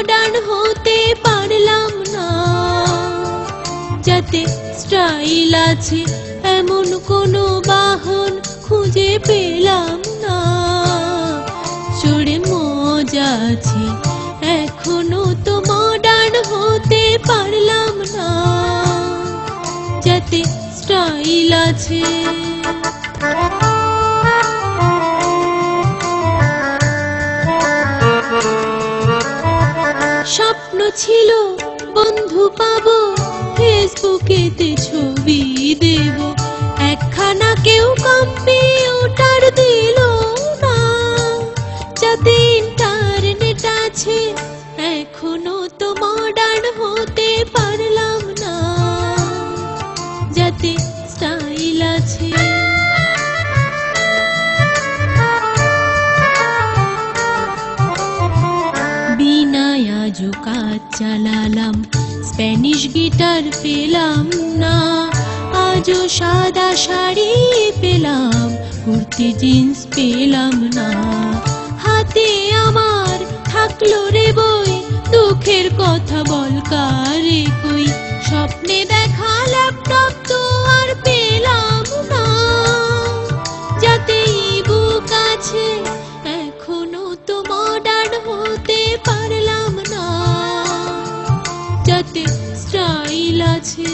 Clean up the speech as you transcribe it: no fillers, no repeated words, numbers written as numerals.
Modern হতে পারলাম না, যাতে স্টাইল আছে এমন কোনো বাহন খুঁজে পেলাম না। চড়ে মজা আছে এখনো তো মডার্ন হতে পারলাম না, যাতে স্টাইল আছে। স্বপ্ন ছিল বন্ধু পাবো, ফেসবুকেতে ছবি দেব, একখানা কেউ কম্পিউটার দিল না, যাতে ইন্টারনেট আছে এখনো তো মডার্ন হতে পারলাম না, যাতে স্টাইল আছে। বিনায় আজও কাজ চালালাম, স্প্যানিশ গিটার পেলাম না, আজও সাদা শাড়ি পেলাম, কুর্তি জিন্স পেলাম না। হাতে আমার থাকলো রে বই, দুঃখের কথা বল কারে কই, স্বপ্নে দেখা ল্যাপটপ তো আর পেলাম না, যাতে ইবুক আছে এখনো তো মডার্ন হতে পারলাম না, যাতে স্টাইল আছে।